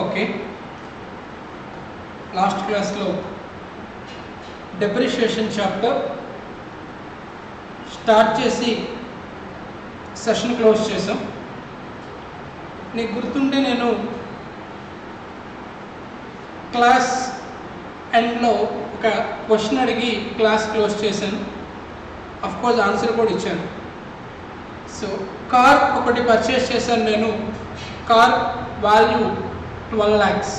Okay, last క్లాస్లో depreciation chapter start చేసి session close చేసాం. నీకు గుర్తుంటే నేను క్లాస్ ఎండ్లో ఒక క్వశ్చన్ అడిగి క్లాస్ క్లోజ్ చేశాను. అఫ్కోర్స్ ఆన్సర్ కూడా ఇచ్చాను. సో కార్ ఒకటి పర్చేస్ చేశాను నేను. Car value 12 lakhs.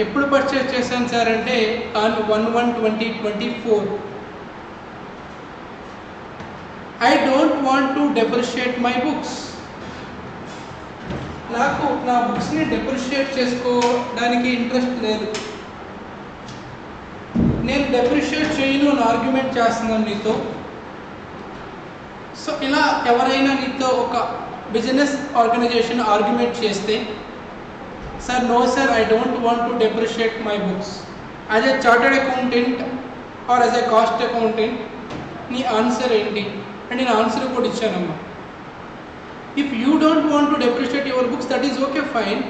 ఎప్పుడు పర్చేస్ చేశాను సార్ అంటే on 1/1/2024. I don't want to depreciate my books. నాకు నా బుక్స్ని డెప్రిషియేట్ చేసుకోవడానికి ఇంట్రెస్ట్ లేదు. నేను డెప్రిషియేట్ చేయను అని ఆర్గ్యుమెంట్ చేస్తున్నాను నీతో. సో ఇలా ఎవరైనా నీతో ఒక బిజినెస్ ఆర్గనైజేషన్ ఆర్గ్యుమెంట్ చేస్తే, sir no sir I don't want to depreciate my books, as a chartered accountant or as a cost accountant నీ ఆన్సర్ ఏంటి అంటే నేను ఆన్సర్ కూడా ఇచ్చానమ్మా. If you don't want to depreciate your books that is okay fine,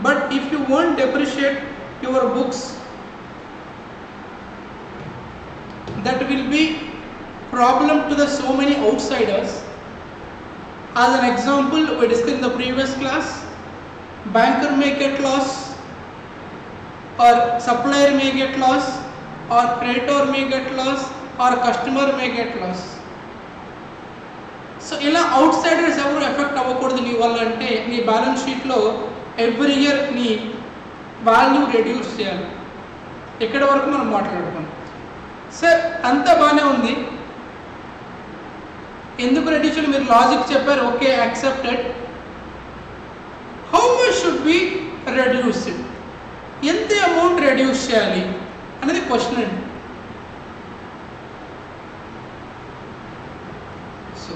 but if you want depreciate your books that will be problem to the so many outsiders. As an example, we discussed in the previous class, banker may get loss, or supplier may get loss, or creditor may get loss, or customer may get loss. So ila outsiders ever affect avvakodu nee valla ante nee balance sheet lo every year nee value reduce cheyali. ikkada varaku manam maatladukunnam. Sir అంతా బాగానే ఉంది, ఎందుకు reduce చేయాలి? మీరు logic చెప్పారు, okay accepted. How much should be reduce, ఎంత amount reduce చేయాలి అనేది క్వశ్చన్ అండి. సో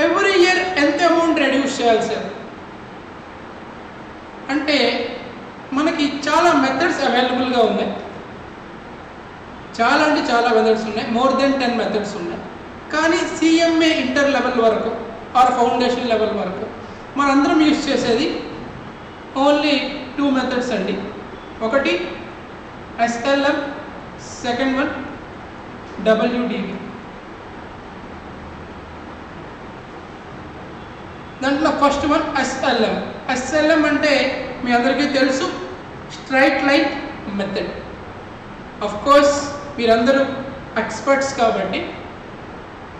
ఎవ్రీ ఇయర్ ఎంత అమౌంట్ రెడ్యూస్ చేయాలి సార్ అంటే మనకి చాలా మెథడ్స్ అవైలబుల్గా ఉన్నాయి. చాలా అంటే చాలా మెథడ్స్ ఉన్నాయి, మోర్ దెన్ 10 మెథడ్స్ ఉన్నాయి. కానీ సిఎంఏ ఇంటర్ లెవెల్ వరకు ఆర్ ఫౌండేషన్ లెవెల్ వరకు మనందరం యూజ్ చేసేది ఓన్లీ 2 మెథడ్స్ అండి. ఒకటి ఎస్ఎల్ఎం, సెకండ్ వన్ డబ్ల్యూడివి. దాంట్లో ఫస్ట్ వన్ ఎస్ఎల్ఎం. ఎస్ఎల్ఎం అంటే మీ అందరికీ తెలుసు, straight line method. Of course మీరందరూ ఎక్స్పర్ట్స్ కాబట్టి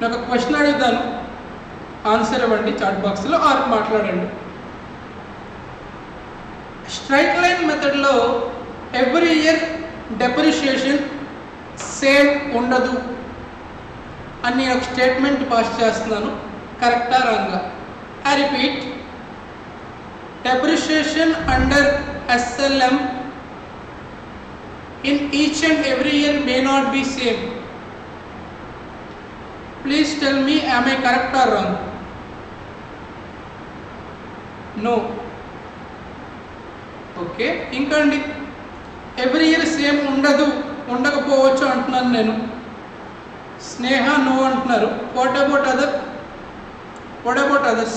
నాకు ఒక క్వశ్చన్ అడుగుతాను, ఆన్సర్ ఇవ్వండి చాట్ బాక్స్లో ఆర్ మాట్లాడండి. స్ట్రైట్ లైన్ మెథడ్లో ఎవ్రీ ఇయర్ డెప్రిషియేషన్ సేమ్ ఉండదు అని నేను ఒక స్టేట్మెంట్ పాస్ చేస్తున్నాను, కరెక్టా రాంగా? I repeat, depreciation under SLM in each and every year may not be same. Please tell me, am I correct or wrong? No. Okay, ఇంకండి every year same ఉండదు, ఉండకపోవచ్చు అంటున్నాను నేను. స్నేహ నో అంటున్నారు. What about other? What about others?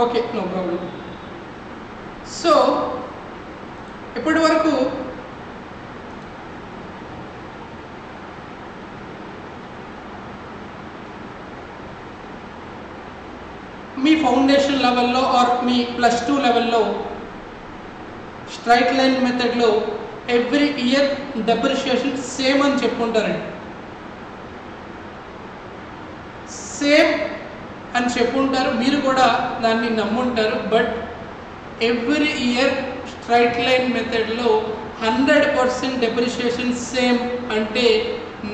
Okay, no problem. So, ఇప్పటి వరకు మీ foundation లెవెల్లో are మీ +2 లెవెల్లో స్ట్రైట్ లైన్ మెథడ్లో ఎవ్రీ ఇయర్ డెప్రిషియేషన్ సేమ్ అని చెప్పుకుంటారండి. సేమ్ అని చెప్పుకుంటారు, మీరు కూడా దాన్ని నమ్ముంటారు. But every year straight line మెథడ్లో 100% డెప్రిషియేషన్ సేమ్ అంటే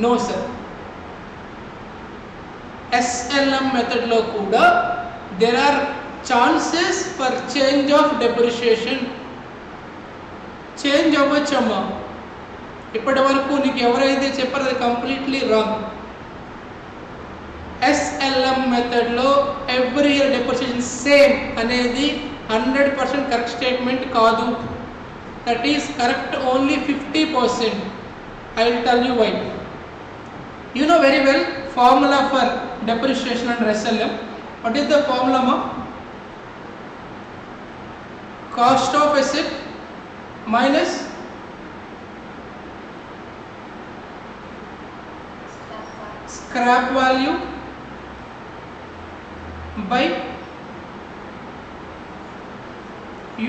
నో సార్. ఎస్ఎల్ఎం మెథడ్లో కూడా there are chances for change of depreciation. Change అవ్వచ్చమ్మా, ఇప్పటి వరకు నీకు ఎవరైతే చెప్పారో అది కంప్లీట్లీ రాంగ్. SLM మెథడ్లో ఎవ్రీ ఇయర్ డెప్రిసియేషన్ సేమ్ అనేది 100% కరెక్ట్ స్టేట్మెంట్ కాదు. That is correct only 50%. I will tell you why. You know very well formula for depreciation under SLM. What is the formula, ma? Cost of asset minus scrap value by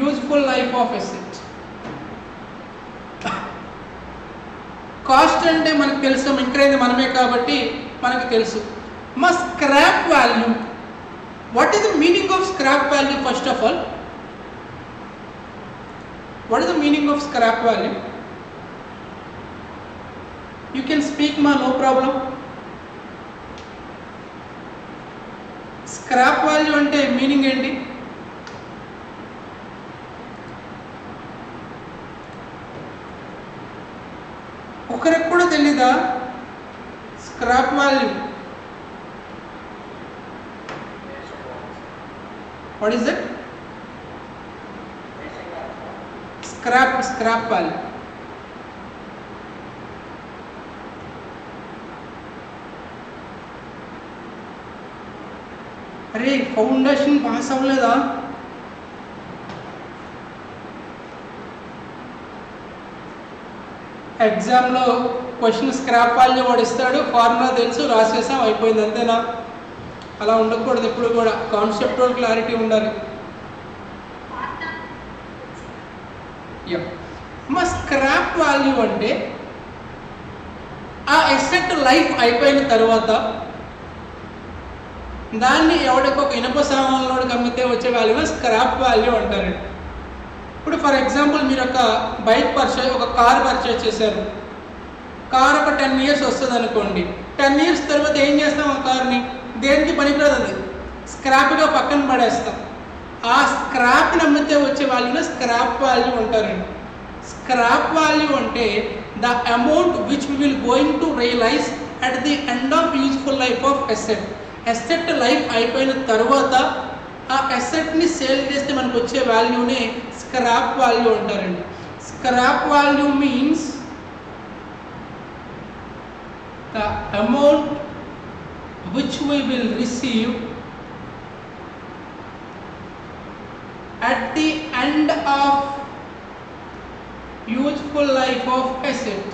useful life of asset. Cost అంటే మనకు తెలుసు, ఇంక్రైజ్ మనమే కాబట్టి మనకు తెలుసు. మా scrap value, what is the meaning of scrap value? First of all, what is the meaning of scrap value? You can speak మా, no problem. Scrap value అంటే మీనింగ్ ఏంటి? ఒకరికి కూడా తెలీదా scrap value? What is that? Scrap value. అరే foundation pass అవ్వలేదా? ఎగ్జామ్లో question scrap value వాడు ఇస్తాడు, ఫార్ములా తెలుసు, రాసేసాం, అయిపోయింది, అంతేనా? అలా ఉండకూడదు ఎప్పుడు కూడా. కాన్సెప్టువల్ క్లారిటీ ఉండాలి. మా స్క్రాప్ వాల్యూ అంటే ఆ ఎసెట్ లైఫ్ అయిపోయిన తర్వాత దాన్ని ఎవడికొక ఇనుప సామాన్లోకి అమ్మితే వచ్చే వాల్యూని స్క్రాప్ వాల్యూ అంటారండి. ఇప్పుడు ఫర్ ఎగ్జాంపుల్ మీరు ఒక ఒక కార్ పర్చేస్ చేశారు. కార్ ఒక 10 years వస్తుంది అనుకోండి. 10 years తర్వాత ఏం చేస్తాం? ఆ కార్ని దేనికి పనికిరాదు, అది స్క్రాప్గా పక్కన పడేస్తాం. ఆ స్క్రాప్ని అమ్మితే వచ్చే వాల్యూని స్క్రాప్ వాల్యూ అంటారండి. స్క్రాప్ వాల్యూ అంటే the amount which we will going to realise at the end of useful life of asset. Asset life అయిపోయిన తర్వాత ఆ ఎసెట్ని సేల్ చేస్తే మనకు వచ్చే వాల్యూనే స్క్రాప్ వాల్యూ అంటారండి. Scrap value means the amount which we will receive at the end of useful life of asset.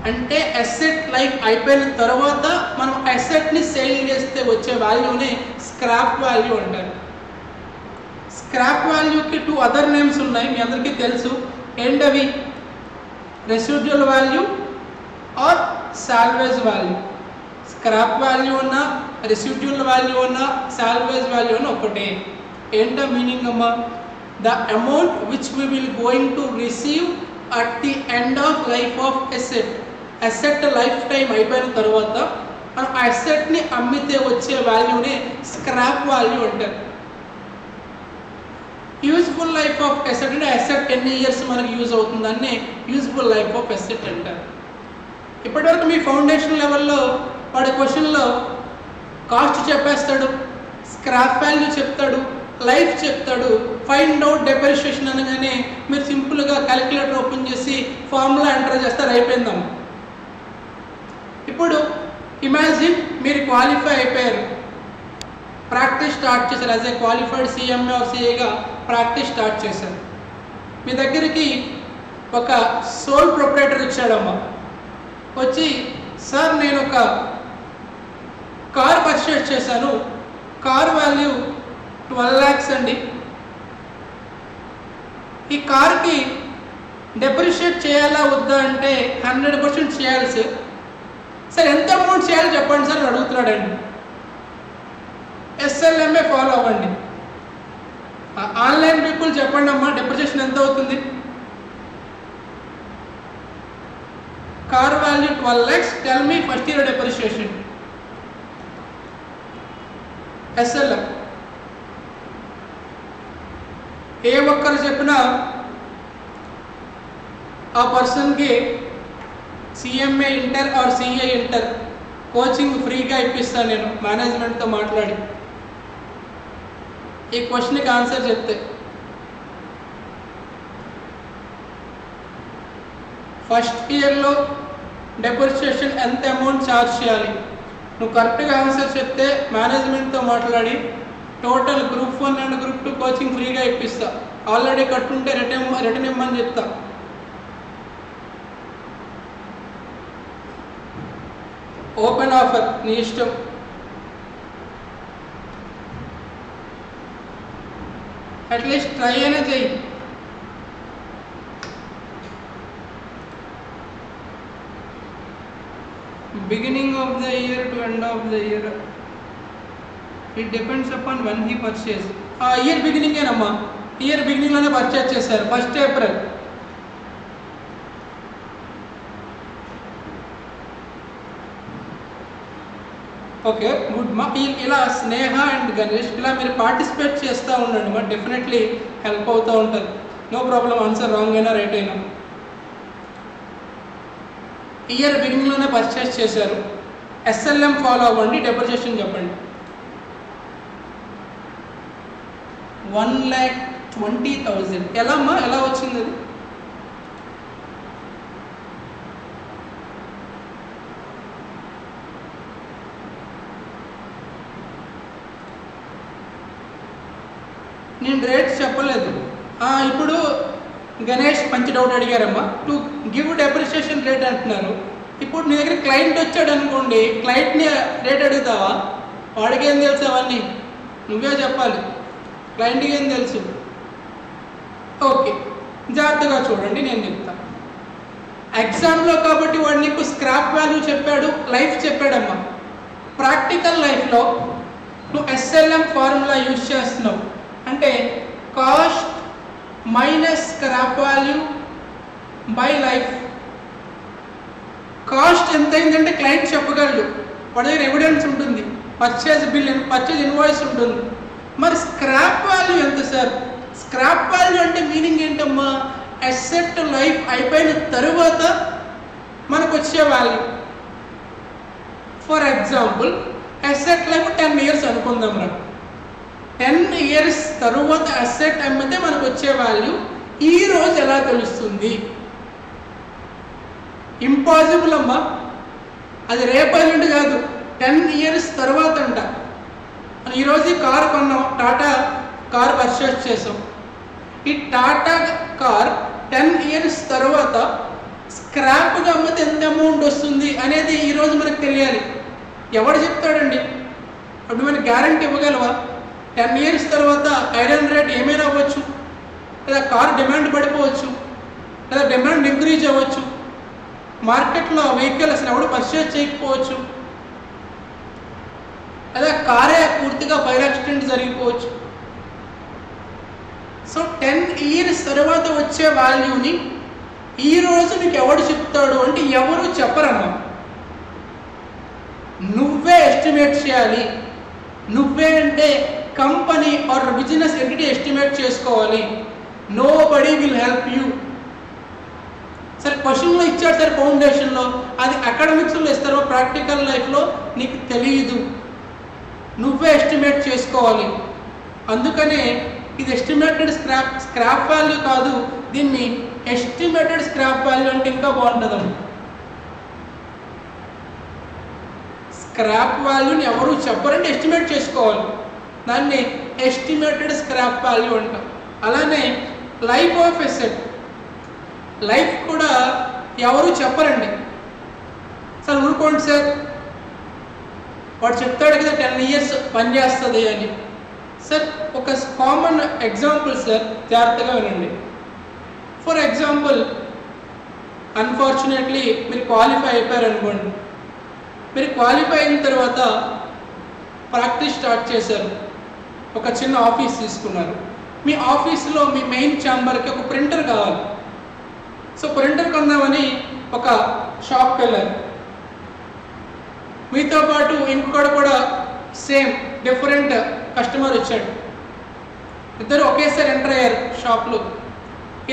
అంటే అసెట్ లైఫ్ అయిపోయిన తర్వాత మనం అసెట్ని సేల్ చేస్తే వచ్చే వాల్యూని స్క్రాప్ వాల్యూ అంటారు. స్క్రాప్ వాల్యూకి 2 అదర్ నేమ్స్ ఉన్నాయి, మీ అందరికీ తెలుసు. ఏంటవి? Residual value or salvage value. Scrap value ఉన్న, రెసిడ్యువల్ వాల్యూ ఉన్న, సాల్వేజ్ వాల్యూ ఉన్న ఒకటే. ఏంటో మీనింగ్ అమ్మా? The amount which we will going to receive at the end of life of asset. Asset life time అయిపోయిన తర్వాత మనం అసెట్ని అమ్మితే వచ్చే వాల్యూనే స్క్రాప్ వాల్యూ అంటారు. యూజ్ఫుల్ లైఫ్ ఆఫ్ అసెట్ అంటే అసెట్ ఎన్ని ఇయర్స్ మనకు యూజ్ అవుతుందని యూజ్ఫుల్ లైఫ్ ఆఫ్ అసెట్ అంటారు. ఇప్పటివరకు మీ ఫౌండేషన్ లెవెల్లో వాడి క్వశ్చన్లో కాస్ట్ చెప్పేస్తాడు, స్క్రాప్ వాల్యూ చెప్తాడు, లైఫ్ చెప్తాడు, ఫైండ్ అవుట్ డెప్రిషియేషన్ అనగానే మీరు సింపుల్గా క్యాలిక్యులేటర్ ఓపెన్ చేసి ఫార్ములా ఎంటర్ చేస్తారు, అయిపోయిందాం. ఇప్పుడు ఇమాజిన్ మీరు క్వాలిఫై అయిపోయారు, ప్రాక్టీస్ స్టార్ట్ చేశారు. As a qualified CMA or సిఏగా ప్రాక్టీస్ స్టార్ట్ చేశారు. మీ దగ్గరికి ఒక సోల్ ప్రొప్రైటర్ వచ్చాడమ్మా. వచ్చి, సార్ నేను ఒక కార్ పర్చేస్ చేశాను, కార్ వాల్యూ 12 lakhs అండి. ఈ కార్కి డెప్రిషియేట్ చేయాలా వద్దా అంటే 100% చేయాలి సార్. సార్ ఎంత అమౌంట్ చేయాలి చెప్పండి సార్ అడుగుతున్నాడండి. SLMA ఫాలో అవ్వండి. ఆన్లైన్ పీపుల్ చెప్పండి అమ్మా, డెప్రిషియేషన్ ఎంత అవుతుంది? Car value 12 lakhs, tell me first year depreciation. SLM ఏ ఒక్కరు చెప్పినా ఆ పర్సన్కి CMA inter or CA inter coaching ఫ్రీగా ఇప్పిస్తాను నేను మేనేజ్మెంట్తో మాట్లాడి. ఈ క్వశ్చన్కి ఆన్సర్ చెప్తే ఫస్ట్ ఇయర్లో డెప్రిసియేషన్ ఎంత అమౌంట్ ఛార్జ్ చేయాలి, నువ్వు కరెక్ట్గా ఆన్సర్ చెప్తే మేనేజ్మెంట్తో మాట్లాడి total group 1 and group 2 coaching ఫ్రీగా ఇప్పిస్తా. ఆల్రెడీ కట్టుంటే రిటర్న్ ఇమ్మని చెప్తా. ఓపెన్ ఆఫర్, నీ ఇష్టం. అట్లీస్ట్ ట్రై అయినా చెయ్యి. Beginning of the year to end of the year, it depends upon when he purchased. Year beginning ఏనమ్మా, ఇయర్ బిగినింగ్లోనే పర్చేజ్ చేశారు, 1st April. ఓకే గుడ్ మా. ఇలా స్నేహ అండ్ గణేష్ ఇలా మీరు పార్టిసిపేట్ చేస్తూ ఉండండి మా, డెఫినెట్లీ హెల్ప్ అవుతూ ఉంటుంది. నో ప్రాబ్లం, ఆన్సర్ రాంగ్ అయినా రైట్ అయినా. ఇయర్ బిగినింగ్లోనే పర్చేస్ చేశారు. ఎస్ఎల్ఎం ఫాలో అవ్వండి, డెప్రిసియేషన్ చెప్పండి. 1,20,000 ఎలా అమ్మా, ఎలా వచ్చింది అది? నేను రేట్స్ చెప్పలేదు. ఇప్పుడు గణేష్ మంచి డౌట్ అడిగారమ్మా. టు గివ్ డెప్రిసియేషన్ రేట్ అంటున్నారు. ఇప్పుడు నీ దగ్గర క్లయింట్ వచ్చాడు అనుకోండి, క్లయింట్ని రేట్ అడుగుతావా? వాడికి ఏం తెలుసు అవన్నీ? నువ్వే చెప్పాలి. క్లయింట్కి ఏం తెలుసు? ఓకే, జాగ్రత్తగా చూడండి, నేను చెప్తాను. ఎగ్జామ్లో కాబట్టి వాడు నీకు స్క్రాప్ వాల్యూ చెప్పాడు, లైఫ్ చెప్పాడమ్మా. ప్రాక్టికల్ లైఫ్లో నువ్వు ఎస్ఎల్ఎం ఫార్ములా యూజ్ చేస్తున్నావు. అంటే cost minus scrap value by life. Cost ఎంత అయిందంటే క్లయింట్ చెప్పగలడు, వాడి దగ్గర ఎవిడెన్స్ ఉంటుంది, పర్చేజ్ బిల్, పర్చేజ్ ఇన్వాయిస్ ఉంటుంది. మరి స్క్రాప్ వాల్యూ ఎంత సార్? స్క్రాప్ వాల్యూ అంటే మీనింగ్ ఏంటమ్మా? అసెట్ లైఫ్ అయిపోయిన తరువాత మనకు వచ్చే value. For example asset life 10 years అనుకుందాం రా. 10 years తరువాత అసెట్ అమ్మితే మనకు వచ్చే వాల్యూ ఈ రోజు ఎలా తెలుస్తుంది? ఇంపాసిబుల్ అమ్మా, అది రేపల్లుండి కాదు, 10 years తర్వాత అంట. ఈరోజు కారు కొన్నాం, టాటా కార్ పర్చేస్ చేసాం. ఈ టాటా కార్ 10 years తర్వాత స్క్రాప్గా అమ్మితే ఎంత అమౌంట్ వస్తుంది అనేది ఈరోజు మనకు తెలియాలి. ఎవడు చెప్తాడండి? అప్పుడు మనకి గ్యారంటీ ఇవ్వగలవా? 10 years తర్వాత ఐరన్ రేట్ ఏమైనా అవ్వచ్చు, లేదా కార్ డిమాండ్ పడిపోవచ్చు, లేదా డిమాండ్ ఇంక్రీజ్ అవ్వచ్చు, మార్కెట్లో వెహికల్ అసలు ఎవడు పర్చేజ్ చేయకపోవచ్చు, లేదా కారే పూర్తిగా ఫైర్ యాక్సిడెంట్ జరిగిపోవచ్చు. సో 10 years తర్వాత వచ్చే వాల్యూని ఈరోజు నీకు ఎవడు చెప్తాడు అంటే ఎవరు చెప్పరమ్మా, నువ్వే ఎస్టిమేట్ చేయాలి. నువ్వే అంటే company or business entity estimate చేసుకోవాలి. Nobody will help you. సరే క్వశ్చన్లో ఇచ్చాడు సార్ ఫౌండేషన్లో, అది అకాడమిక్స్లో ఇస్తారో ప్రాక్టికల్ లైఫ్లో నీకు తెలియదు. నువ్వే ఎస్టిమేట్ చేసుకోవాలి. అందుకనే ఇది ఎస్టిమేటెడ్ స్క్రాప్ వాల్యూ కాదు, దీన్ని ఎస్టిమేటెడ్ స్క్రాప్ వాల్యూ అంటే ఇంకా బాగుంటుందమ్మా. స్క్రాప్ వాల్యూని ఎవరు చెప్పరంటే ఎస్టిమేట్ చేసుకోవాలి, దాన్ని ఎస్టిమేటెడ్ స్క్రాప్ వాల్యూ అంటాం. అలానే లైఫ్ ఆఫ్ ఎసెట్, లైఫ్ కూడా ఎవరు చెప్పరండి. సార్ ఊరుకోండి సార్, వాడు చెప్తాడు కదా 10 years పనిచేస్తుంది అని. సార్ ఒక కామన్ ఎగ్జాంపుల్ సార్, జాగ్రత్తగా వినండి. ఫర్ ఎగ్జాంపుల్ అన్ఫార్చునేట్లీ మీరు క్వాలిఫై అయిపోయారు అనుకోండి. మీరు క్వాలిఫై అయిన తర్వాత ప్రాక్టీస్ స్టార్ట్ చేశారు, ఒక చిన్న ఆఫీస్ తీసుకున్నారు. మీ ఆఫీస్లో మీ మెయిన్ ఛాంబర్కి ఒక ప్రింటర్ కావాలి. సో ప్రింటర్ కొందామని ఒక షాప్కి వెళ్ళారు. మీతో పాటు ఇంకొకడు కూడా సేమ్ డిఫరెంట్ కస్టమర్ వచ్చాడు. ఇద్దరు ఒకేసారి ఎంటర్ అయ్యారు షాప్లో.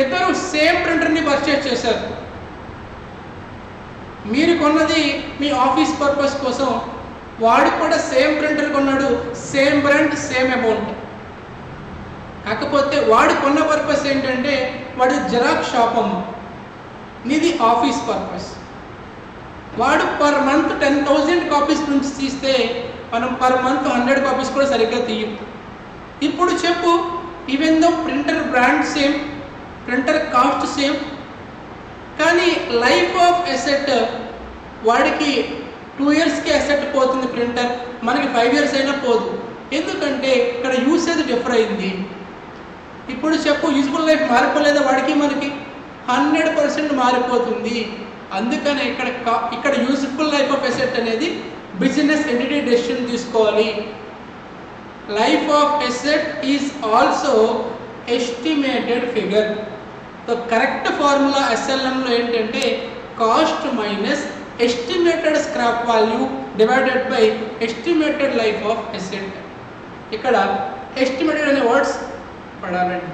ఇద్దరు సేమ్ ప్రింటర్ని పర్చేస్ చేశారు. మీరు కొన్నది మీ ఆఫీస్ పర్పస్ కోసం, వాడు కూడా సేమ్ ప్రింటర్ కొన్నాడు, సేమ్ బ్రాండ్ సేమ్ అమౌంట్. కాకపోతే వాడు కొన్న పర్పస్ ఏంటంటే వాడు జిరాక్స్ షాప్ అమ్మ, నీది ఆఫీస్ పర్పస్. వాడు పర్ మంత్ 10,000 కాపీస్ నుంచి తీస్తే మనం పర్ మంత్ 100 కాపీస్ కూడా సరిగ్గా తీయం. ఇప్పుడు చెప్పు, even though printer brand same, printer cost same, కానీ లైఫ్ ఆఫ్ అసెట్ వాడికి 2 yearsకి అసెట్ పోతుంది ప్రింటర్, మనకి 5 years అయినా పోదు. ఎందుకంటే ఇక్కడ యూసేజ్ డిఫర్ అయింది. ఇప్పుడు చెప్పు, యూజ్ఫుల్ లైఫ్ మారిపోలేదా వాడికి మనకి? 100% మారిపోతుంది. అందుకనే ఇక్కడ యూజ్ఫుల్ లైఫ్ ఆఫ్ అసెట్ అనేది బిజినెస్ ఎంటిటీ డెసిషన్ తీసుకోవాలి. Life of asset is also estimated figure. The correct formula ఎస్ఎల్ఎంలో ఏంటంటే cost minus estimated scrap value divided by estimated life of asset. ఇక్కడ ఎస్టిమేటెడ్ అనే వర్డ్స్ పడాలండి.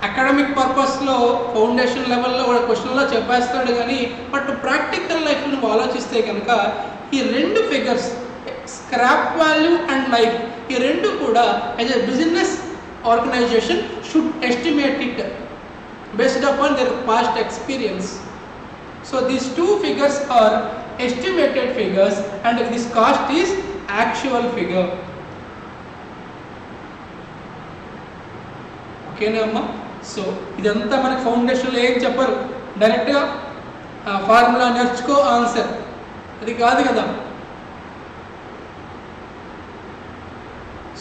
అకాడమిక్ పర్పస్లో foundation లెవెల్లో వాడు క్వశ్చన్లో చెప్పేస్తాడు, కానీ బట్ ప్రాక్టికల్ లైఫ్ నువ్వు ఆలోచిస్తే కనుక ఈ రెండు figures scrap value and life, ఈ రెండు కూడా as a business organisation should estimate it based upon their past experience. So these two figures are estimated figures and this cost is actual figure. ఓకేనా అమ్మా? సో ఇదంతా మనకి ఫౌండేషన్లో ఏం చెప్పరు, డైరెక్ట్గా ఫార్ములా నేర్చుకో ఆన్సర్, అది కాదు కదా.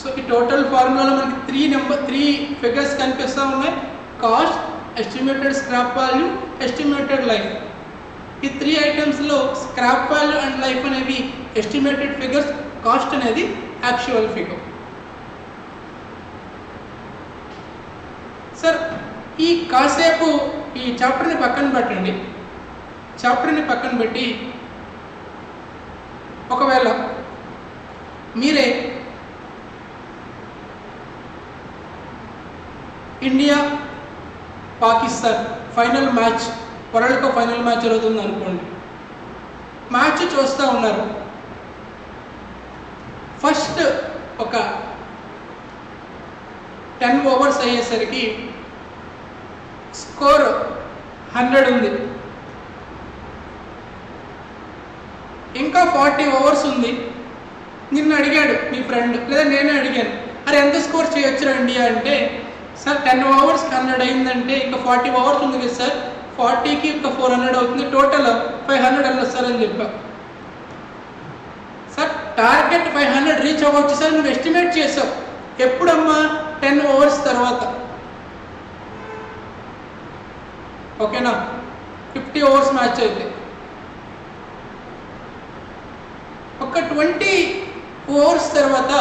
సో ఈ టోటల్ ఫార్ములాలో మనకి 3 ఫిగర్స్ కనిపిస్తూ ఉన్నాయి: cost, estimated scrap value, estimated life. ఈ 3 ఐటమ్స్లో స్క్రాప్ వాల్యూ అండ్ లైఫ్ అనేవి ఎస్టిమేటెడ్ ఫిగర్స్, కాస్ట్ అనేది యాక్చువల్ ఫిగర్. సార్ ఈ కాసేపు ఈ చాప్టర్ని పక్కన పెట్టండి. చాప్టర్ని పక్కన పెట్టి ఒకవేళ మీరే India Pakistan final match, world cup final match జరుగుతుంది అనుకోండి, మ్యాచ్ చూస్తూ ఉన్నారు. ఫస్ట్ ఒక 10 overs అయ్యేసరికి స్కోర్ 100 ఉంది, ఇంకా 40 overs ఉంది. నిన్ను అడిగాడు మీ ఫ్రెండ్, లేదా నేనే అడిగాను, అరే ఎంత స్కోర్ చేయొచ్చు ఇండియా అంటే, సార్ 10 overs 100 అయిందంటే ఇంకా 40 overs ఉంది కదా సార్, 40కి ఇంకా 400 అవుతుంది, టోటల్ 500 వెళ్ళొచ్చు సార్ అని చెప్పా. సార్ టార్గెట్ 500 రీచ్ అవ్వచ్చు సార్, నువ్వు ఎస్టిమేట్ చేసావు. ఎప్పుడమ్మా? 10 overs తర్వాత. ఓకేనా? 50 overs మ్యాచ్ అయితే ఒక 20 overs తర్వాత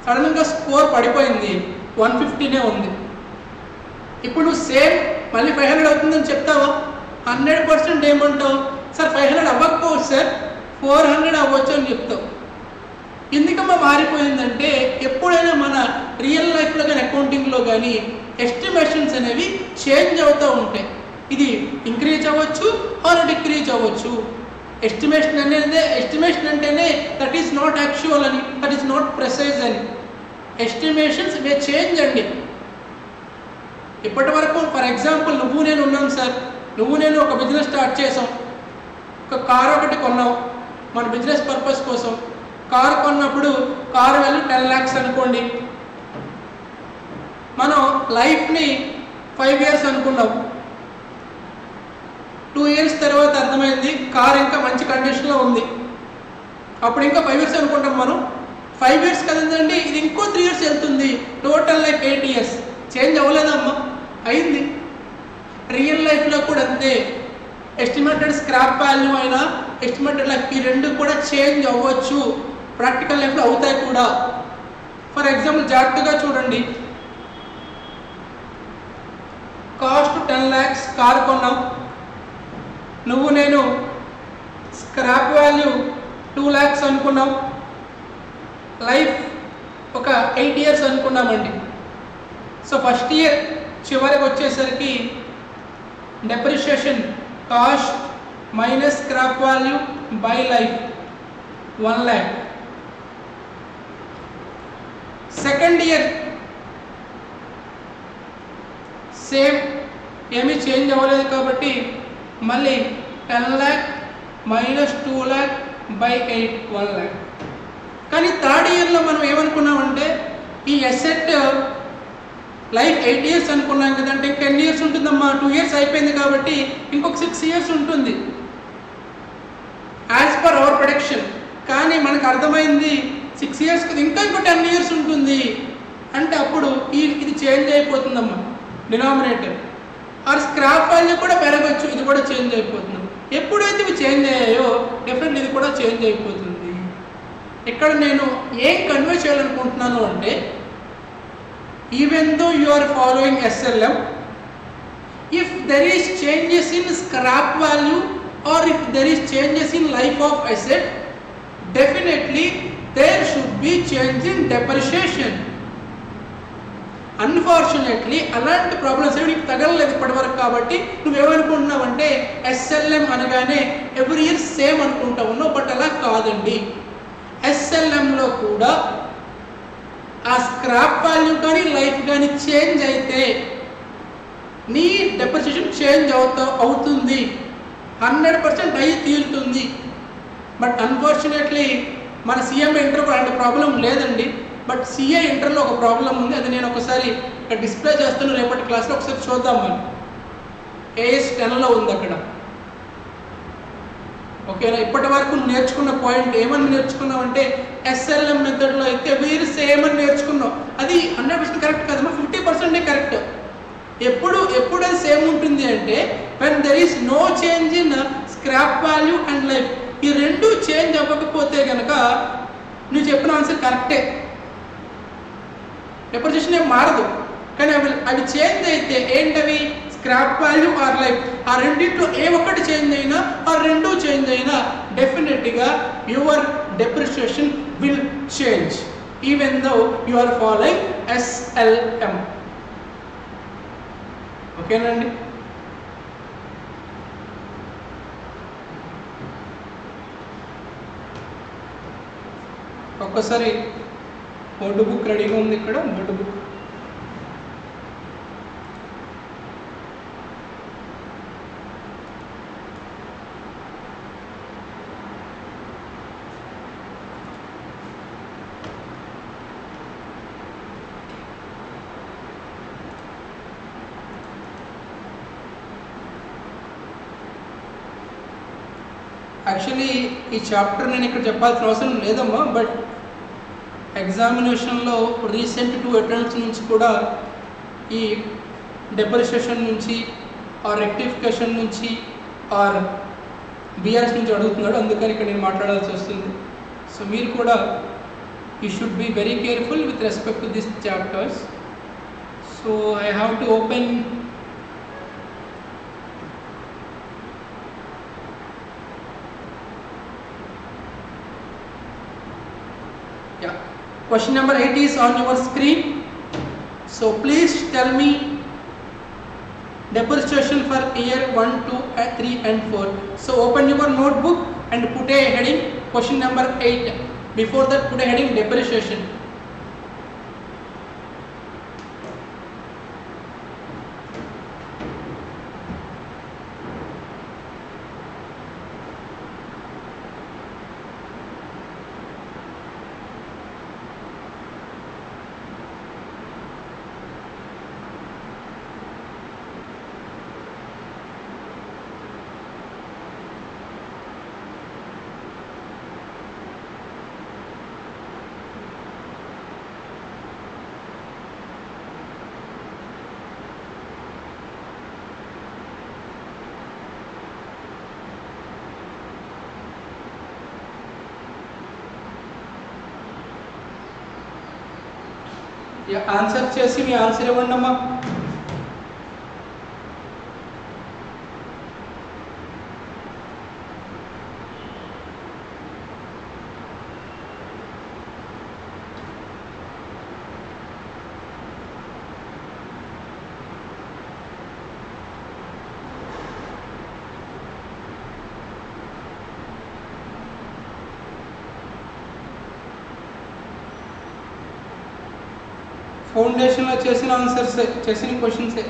సడన్గా స్కోర్ పడిపోయింది, 150నే ఉంది. ఇప్పుడు నువ్వు సేమ్ మళ్ళీ 500 అవుతుందని చెప్తావా? 100% ఏమంటావు? సార్ 500 అవ్వకపోవచ్చు సార్, 400 అవ్వచ్చు అని చెప్తావు. ఎందుకమ్మా మారిపోయిందంటే, ఎప్పుడైనా మన రియల్ లైఫ్లో కానీ అకౌంటింగ్లో కానీ ఎస్టిమేషన్స్ అనేవి చేంజ్ అవుతూ ఉంటాయి. ఇది ఇంక్రీజ్ అవ్వచ్చు ఆర్ డిక్రీజ్ అవ్వచ్చు. ఎస్టిమేషన్ అంటేనే దట్ ఈస్ నాట్ యాక్చువల్ అని, దట్ ఈస్ నాట్ ప్రెసైజ్ అని. ఎస్టిమేషన్స్ మే చేంజ్ అండి. ఇప్పటి వరకు ఫర్ ఎగ్జాంపుల్ నువ్వు నేను ఉన్నాం సార్, నువ్వు నేను ఒక బిజినెస్ స్టార్ట్ చేసాం, ఒక కార్ ఒకటి కొన్నాం మన బిజినెస్ పర్పస్ కోసం. కారు కొన్నప్పుడు కారు వాల్యూ 10 lakhs అనుకోండి, మనం లైఫ్ని 5 years అనుకున్నాం. 2 years తర్వాత అర్థమైంది కారు ఇంకా మంచి కండిషన్లో ఉంది, అప్పుడు ఇంకా 5 years అనుకుంటాం మనం. 5 years కదండి, ఇది ఇంకో 3 years వెళ్తుంది, టోటల్ లైఫ్ 8 years. చేంజ్ అవ్వలేదమ్మా? అయింది. రియల్ లైఫ్లో కూడా అంతే. ఎస్టిమేటెడ్ స్క్రాప్ వాల్యూ అయినా ఎస్టిమేటెడ్ లైఫ్, ఈ రెండు కూడా చేంజ్ అవ్వచ్చు, ప్రాక్టికల్ లైఫ్లో అవుతాయి కూడా. ఫర్ ఎగ్జాంపుల్ జాగ్రత్తగా చూడండి, కాస్ట్ 10 lakhs కార్ కొన్నాం, నువ్వు నేను స్క్రాప్ వాల్యూ 2 lakhs అనుకున్నాం, లైఫ్ ఒక 8 years అనుకున్నామండి. సో ఫస్ట్ ఇయర్ చివరికి వచ్చేసరికి depreciation cost minus scrap value by life 1 lakh. Second year same ఏమీ చేంజ్ అవ్వలేదు కాబట్టి మళ్ళీ 10 lakh minus 2 lakh by 8 1 lakh. కానీ థర్డ్ ఇయర్లో మనం ఏమనుకున్నామంటే ఈ అసెట్ లైఫ్ 8 years అనుకున్నాం కదంటే 10 years ఉంటుందమ్మా, 2 years అయిపోయింది కాబట్టి ఇంకొక 6 years ఉంటుంది యాజ్ పర్ అవర్ ప్రొడక్షన్. కానీ మనకు అర్థమైంది 6 years కదా, ఇంకా ఇంకో 10 years ఉంటుంది అంటే అప్పుడు ఇది చేంజ్ అయిపోతుందమ్మా డినామినేటర్. ఆర్ స్క్రాప్ వాల్యూ కూడా పెరగచ్చు, ఇది కూడా చేంజ్ అయిపోతుంది. ఎప్పుడైతే ఇవి చేంజ్ అయ్యాయో డెఫినెట్లీ ఇది కూడా చేంజ్ అయిపోతుంది. ఇక్కడ నేను ఏం కన్వే చేయాలనుకుంటున్నాను అంటే even though you are following SLM, if there is changes in scrap value or if there is changes in life of asset, definitely there should be change in depreciation. Unfortunately అలాంటి problems ఏమి నీకు తగలలేదు ఇప్పటివరకు కాబట్టి నువ్వేమనుకుంటున్నావంటే SLM అనగానే every year same అనుకుంటా ఉన్నావు. But అలా కాదండి. SLMలో కూడా ఆ స్క్రాప్ వాల్యూ కానీ లైఫ్ కానీ చేంజ్ అయితే నీ డెప్రిసియేషన్ చేంజ్ అవుతుంది, 100% అయ్యి తీరుతుంది. బట్ అన్ఫార్చునేట్లీ మన CMA ఇంటర్లో అలాంటి ప్రాబ్లం లేదండి. బట్ CA ఇంటర్లో ఒక ప్రాబ్లం ఉంది. అది నేను ఒకసారి ఇక్కడ డిస్ప్లే చేస్తాను రేపటి క్లాస్లో, ఒకసారి చూద్దాం. మనం AS 10లో ఉంది అక్కడ. ఓకేనా? ఇప్పటి వరకు నేర్చుకున్న పాయింట్ ఏమని నేర్చుకున్నావు అంటే SLM మెథడ్లో అయితే వీరు సేమ్ అని నేర్చుకున్నావు. అది 100% కరెక్ట్ కదమ్మా, 50% కరెక్ట్. ఎప్పుడు అది సేమ్ ఉంటుంది అంటే when there is no change in scrap value and life. ఈ రెండు చేంజ్ అవ్వకపోతే కనుక నువ్వు చెప్పిన ఆన్సర్ కరెక్టే, డెప్రిసియేషన్ ఏం మారదు. కానీ అవి చేంజ్ అయితే ఏంటవి? Scrap value or life. ఆ రెండింటిలో ఏ ఒక్కటి చేంజ్ అయినా ఆ రెండు చేంజ్ అయినా డెఫినెట్గా your depreciation will change even though you are following SLM. ఓకేనండి? ఒక్కసారి బోర్డు బుక్ రెడీగా ఉంది ఇక్కడ. బోర్డు బుక్ యాక్చువల్లీ ఈ చాప్టర్ నేను ఇక్కడ చెప్పాల్సిన అవసరం లేదమ్మా. బట్ ఎగ్జామినేషన్లో రీసెంట్ 2 అటెంప్ట్స్ నుంచి కూడా ఈ డెప్రిసియేషన్ నుంచి ఆర్ రెక్టిఫికేషన్ నుంచి ఆర్ BRS నుంచి అడుగుతున్నాడు. అందుకని ఇక్కడ నేను మాట్లాడాల్సి వస్తుంది. సో మీరు కూడా you should be very careful with respect to this chapters. So I have to open question number 8 is on your screen. So please tell me depreciation for year 1, 2, 3 and 4. So open your notebook and put a heading question number 8. Before that put a heading depreciation. Answer చేసి మీ answer ఇవ్వండి అమ్మా. ఫౌండేషన్లో చేసిన ఆన్సర్సే, చేసిన క్వశ్చన్సే.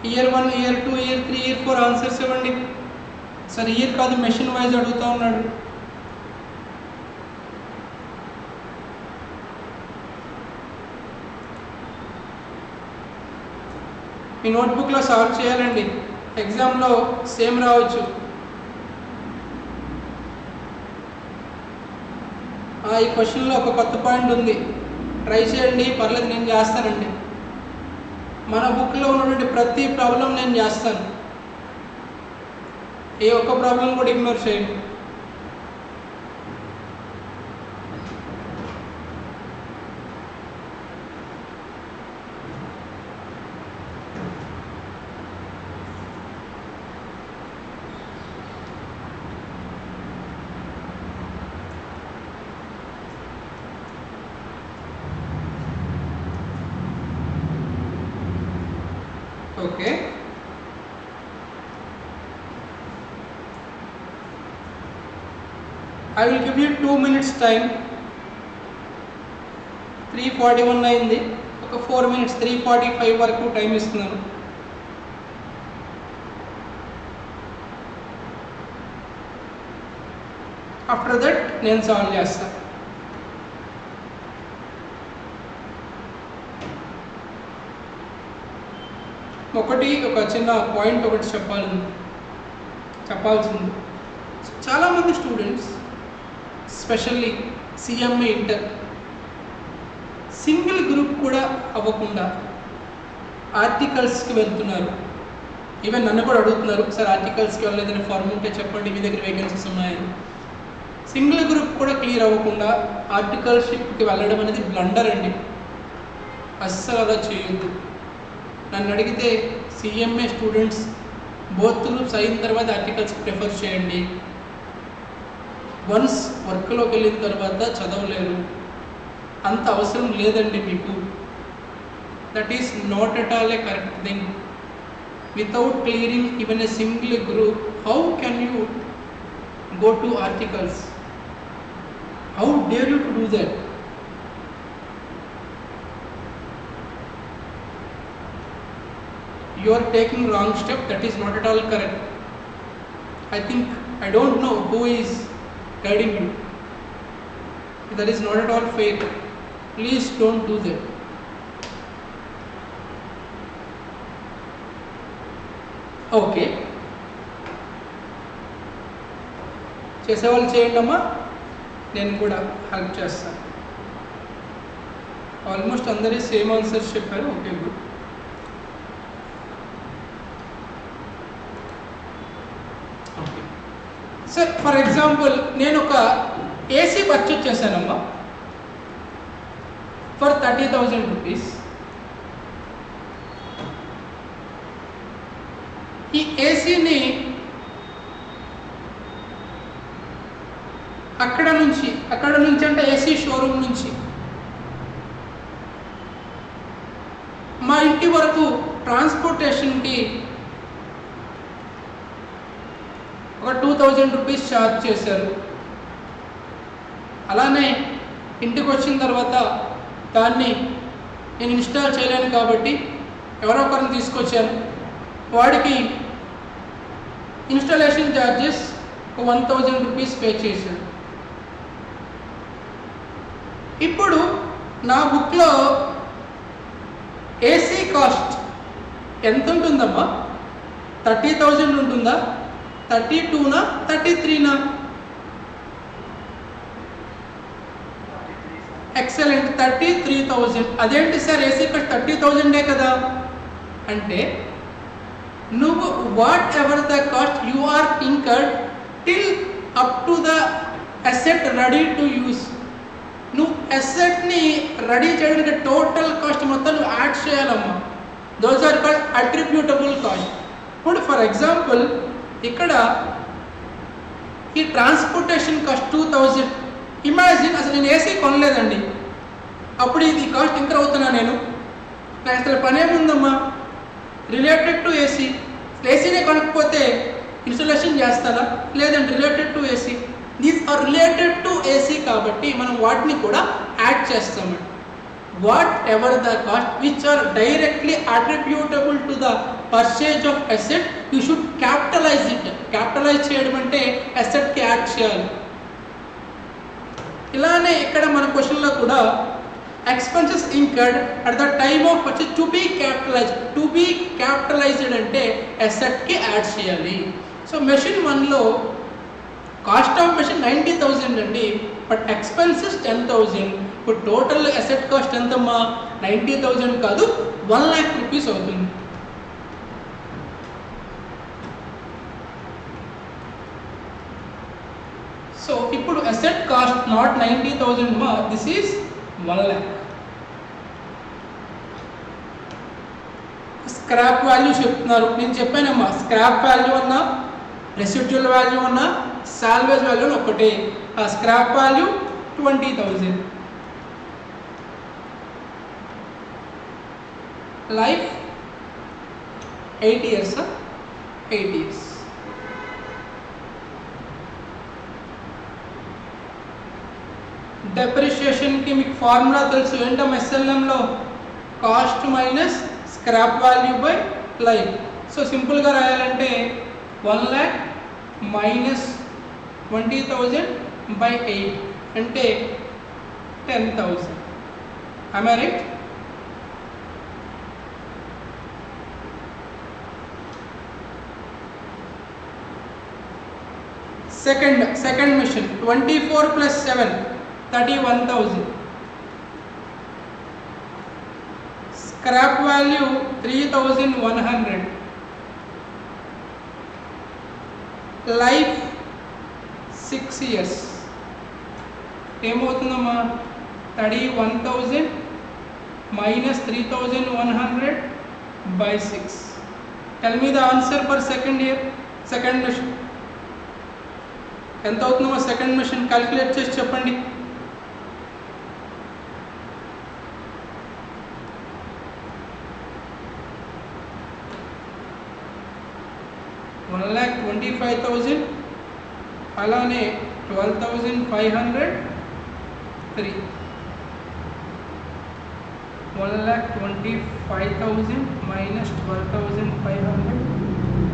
Year 1, year 2, year 3, year 4 answers ఇవ్వండి. సార్ ఇయర్ కాదు, మెషిన్ వైజ్ అడుగుతూ ఉన్నాడు. మీ నోట్బుక్లో సాల్వ్ చేయాలండి, ఎగ్జామ్లో సేమ్ రావచ్చు. ఈ క్వశ్చన్లో ఒక కొత్త పాయింట్ ఉంది, ట్రై చేయండి, పర్లేదు నేను చేస్తానండి. మన బుక్లో ఉన్నటువంటి ప్రతి ప్రాబ్లం నేను చేస్తాను, ఏ ఒక్క ప్రాబ్లం కూడా ఇగ్నోర్ చేయండి. Okay. I will give you 2 minutes time. 3:41 అయింది, ఒక 4 minutes 3:45 వరకు టైం ఇస్తున్నాను. ఆఫ్టర్ దట్ నేను సాల్వ్ చేస్తాను. ఒక చిన్న పాయింట్ ఒకటి చెప్పాల్సింది. చాలామంది students specially CMA inter single group కూడా అవ్వకుండా ఆర్టికల్స్కి వెళ్తున్నారు. ఈవెన్ నన్ను కూడా అడుగుతున్నారు, సార్ ఆర్టికల్స్కి వెళ్ళలేదని ఫార్మ్ ఉంటే చెప్పండి, మీ దగ్గర వేకెన్సీస్ ఉన్నాయని. సింగిల్ గ్రూప్ కూడా క్లియర్ అవ్వకుండా ఆర్టికల్షిప్కి వెళ్ళడం అనేది బ్లండర్ అండి, అస్సలు అలా చేయొద్దు. నన్ను అడిగితే సిఎంఏ స్టూడెంట్స్ బోత్ గ్రూప్స్ అయిన తర్వాత ఆర్టికల్స్ ప్రిఫర్ చేయండి. వన్స్ వర్క్లోకి వెళ్ళిన తర్వాత చదవలేరు, అంత అవసరం లేదండి మీకు. That is not at all A correct thing. Without clearing even a single group, how can you go to articles? How dare you to do that? You are taking wrong step. That is not at all correct. I don't know who is guiding you. That is not at all fair. Please don't do that. Okay. చేసేవాళ్ళు చేయండి అమ్మా, నేను కూడా help చేస్తాను. Almost అందరి same answers చెప్పారు. Okay good. Okay sir, for example నేను ఒక ఏసీ పర్చేజ్ చేశానమ్మా ఫర్ 30,000 రూపీస్. ఈ ఏసీని అక్కడ నుంచి అంటే ఏసీ షోరూమ్ నుంచి మా ఇంటి వరకు ట్రాన్స్పోర్టేషన్కి ఒక 2,000 రూపీస్ ఛార్జ్ చేశారు. అలానే ఇంటికి వచ్చిన తర్వాత దాన్ని నేను ఇన్స్టాల్ చేయలేను కాబట్టి ఎవరో ఒకరిని తీసుకొచ్చాను, వాడికి ఇన్స్టాలేషన్ ఛార్జెస్ 1,000 రూపీస్ పే చేశాను. ఇప్పుడు నా బుక్లో ఏసీ కాస్ట్ ఎంత ఉంటుందమ్మా? 30,000 ఉంటుందా? 32నా 33నా? ఎక్సలెంట్, 33,000. అదేంటి సార్ ఏసీ కాస్ట్ 30,000 కదా అంటే, నువ్వు whatever the cost you are incurred till up to the asset ready to use, నువ్వు అసెట్ని రెడీ చేయడానికి టోటల్ కాస్ట్ మొత్తం నువ్వు యాడ్ చేయాలమ్మా. Those are called attributable cost. ఇప్పుడు ఫర్ ఎగ్జాంపుల్ ఇక్కడ ఈ ట్రాన్స్పోర్టేషన్ కాస్ట్ 2,000. ఇమాజిన్ అసలు నేను ఏసీ కొనలేదండి, అప్పుడు ఇది కాస్ట్ ఇంకా అవుతున్నా నేను అసలు పనేముందమ్మా రిలేటెడ్ టు ఏసీ. ఏసీనే కొనకపోతే ఇన్స్టాలేషన్ చేస్తారా? లేదండి, related to AC. These are related to AC కాబట్టి మనం వాటిని కూడా యాడ్ చేస్తామండి. whatever the cost which are directly attributable to the purchase of asset, you should capitalize it. Capitalize చేయడం అంటే asset కి యాడ్ చేయాలి. ఇలానే ఇక్కడ మన క్వశ్చన్లో కూడా expenses incurred at the time of purchase to be capitalized అంటే asset కి యాడ్ చేయాలి. సో మెషిన్ 1లో కాస్ట్ ఆఫ్ మెషిన్ 90,000 అండి, బట్ ఎక్స్పెన్సెస్ 10,000. ఇప్పుడు టోటల్ అసెట్ కాస్ట్ ఎంతమ్మా? 90,000 కాదు, 1,00,000 రూపీస్ అవుతుంది. సో ఇప్పుడు అసెట్ కాస్ట్ నాట్ 90,000 మా, దిస్ ఈస్ 1,00,000. స్క్రాప్ వాల్యూ చెప్తున్నారు, నేను చెప్పానమ్మా స్క్రాప్ వాల్యూ అన్నా రెసిడ్యువల్ వాల్యూ అన్నా సాల్వేజ్ వాల్యూ ఒకటే. ఆ scrap value 20,000. Life 8 years, 8 years. డెప్రిషియేషన్కి మీకు ఫార్ములా తెలుసు ఏంటో ఎస్ఎల్ఎంలో cost minus scrap value by life. So సింపుల్గా రాయాలంటే 1,00,000 మైనస్ 20,000 by 8 అంటే 10,000. Am I right? Second mission 24 plus 7 31,000. Scrap value 3,100. Life 6 years. ఏమవుతుందమ్మా? 31,000 minus 3,100 by 6. Tell me the answer for second year, second mission. ఎంత అవుతుందమ్మా second machine? Calculate చేసి చెప్పండి. $1,25,000 అలానే 12,500 3 1,25,000 minus 12,500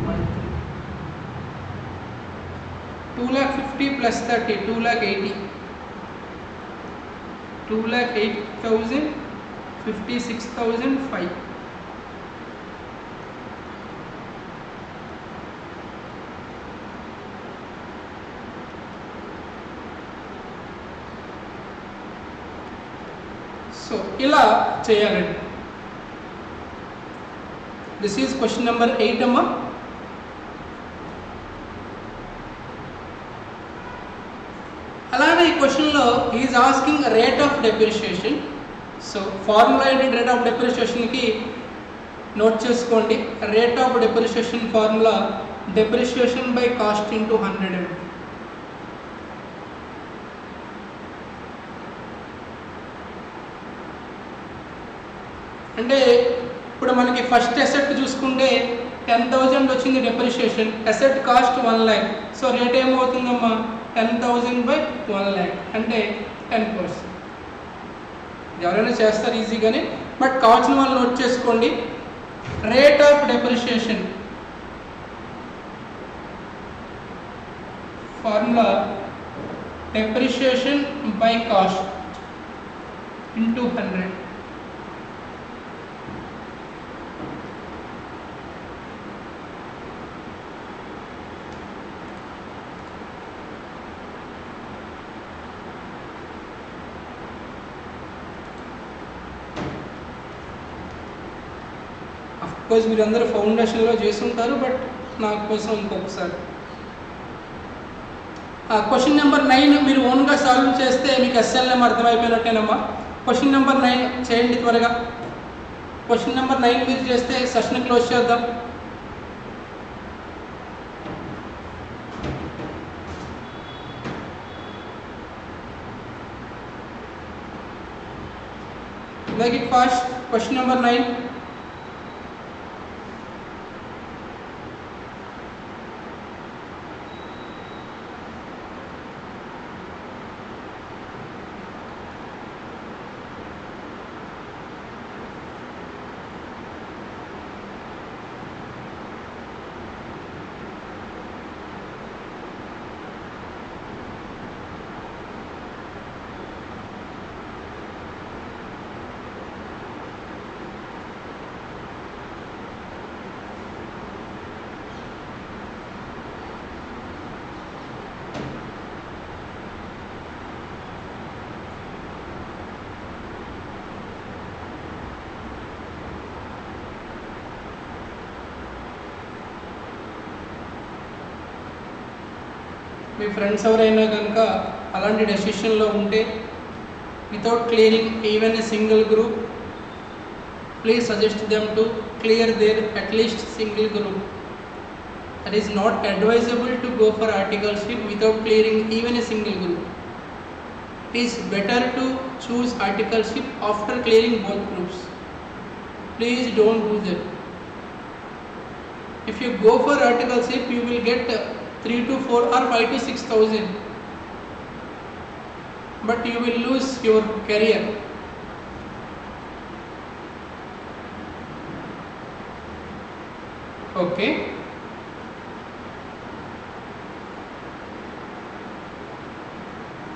by 3 2,50,000 plus 30 2,80,000 2,08,000 56,005. So ఇలా చేయాలండి. దిస్ ఈజ్ క్వశ్చన్ నెంబర్ 8 అమ్మా. అలానే ఈ క్వశ్చన్లో is asking rate of depreciation. So formula ఏంటి రేట్ ఆఫ్ డెప్రిషియేషన్కి? నోట్ చేసుకోండి. Rate of depreciation formula depreciation by cost into 100. అంటే ఇప్పుడు మనకి ఫస్ట్ అసెట్ చూసుకుంటే 10,000 వచ్చింది depreciation, asset cost 1,00,000. So rate ఏమవుతుందమ్మా? 10,000 by 1,00,000 అంటే 10%. ఎవరైనా చేస్తారు ఈజీగానే, బట్ కావాల్సిన వాళ్ళు నోట్ చేసుకోండి. Rate of depreciation formula depreciation by cost into 100. Of course మీరందరూ ఫౌండేషన్లో చేస్తుంటారు, బట్ నా కోసం ఇంకొకసారి క్వశ్చన్ నెంబర్ 9 మీరు ఓన్గా సాల్వ్ చేస్తే మీకు ఎస్ఎల్ఎం అర్థమైపోయినట్టేనమ్మా. క్వశ్చన్ నెంబర్ 9 చేయండి త్వరగా. క్వశ్చన్ నెంబర్ 9 మీరు చేస్తే సెషన్ క్లోజ్ చేద్దాం. Make it fast. Question number 9. మీ ఫ్రెండ్స్ ఎవరైనా కనుక అలాంటి డెసిషన్లో ఉంటే without clearing even a single group, please suggest them to clear their at least single group. That is not advisable to go for articleship without clearing even a single group. It is better to choose articleship after clearing both groups. Please don't do that. If you go for articleship, you will get 3 to 4 or 5 to 6,000, but you will lose your career. Okay.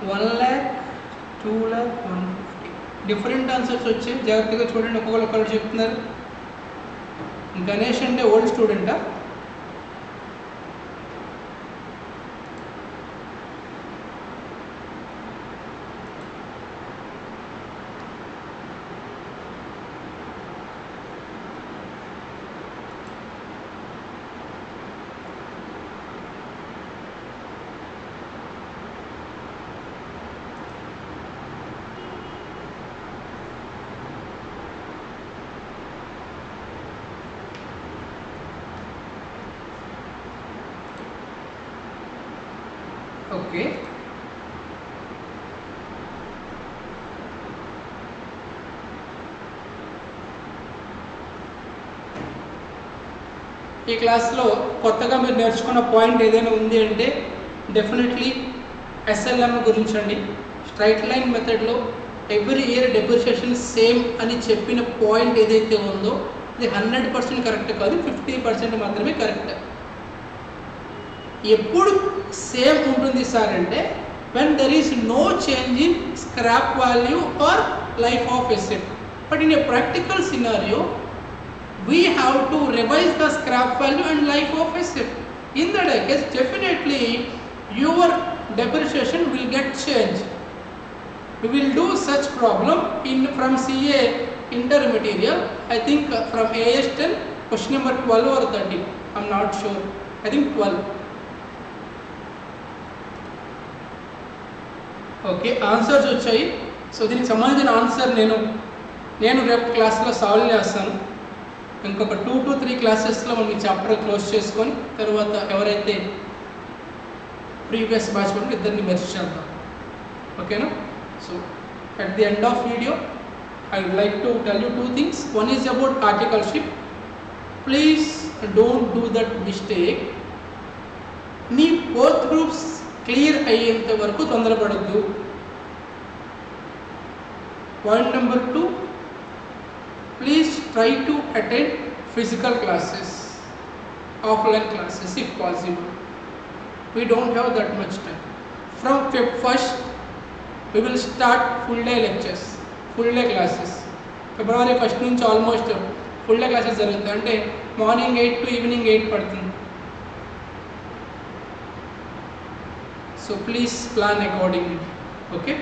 1 lakh, 2 lakh, 150 different answers వచ్చాయి. జాగ్రత్తగా చూడండి, ఒక్కొక్కరు చెప్తున్నారు. గణేష్ అంటే old స్టూడెంటా? Okay. ఈ క్లాస్లో కొత్తగా మీరు నేర్చుకున్న పాయింట్ ఏదైనా ఉంది అంటే డెఫినెట్లీ ఎస్ఎల్ఎం గురించి అండి. స్ట్రైట్ లైన్ మెథడ్లో ఎవ్రీ ఇయర్ డెప్రిషియేషన్ సేమ్ అని చెప్పిన పాయింట్ ఏదైతే ఉందో ఇది 100% కరెక్ట్ కాదు, 50% మాత్రమే కరెక్ట్. ఎప్పుడు సేమ్ ఉంటుంది సార్ అంటే when there is no change in scrap value or life of asset. But in a practical scenario, we have to revise the scrap value and life of asset. In that case, definitely your depreciation will get changed. We will do such problem from CA intermediate. I think from AS 10 question number 12 or 13. I'm not sure. I think 12. Okay, answers వచ్చాయి. So దీనికి సంబంధించిన answer నేను రేపు క్లాస్లో solve చేస్తాను. ఇంకొక 2 to 3 క్లాసెస్లో మనం ఈ చాప్టర్ క్లోజ్ చేసుకొని తర్వాత ఎవరైతే ప్రీవియస్ బ్యాచ్ ఉంటే ఇద్దరిని మెర్జ్ చేద్దాం. ఓకేనా? So at the end of video, I would like to tell you 2 things. One is about articleship. Please don't do that mistake. మీ both groups క్లియర్ అయ్యేంత వరకు తొందరపడద్దు. Point number 2, please try to attend physical classes, offline classes if possible. We don't have that much time. From Feb 1st we will start full day lectures, full day classes. February 1st నుంచి almost full day classes జరుగుతాయి. అంటే morning 8 to evening 8 పడుతుంది. So please plan accordingly. Okay.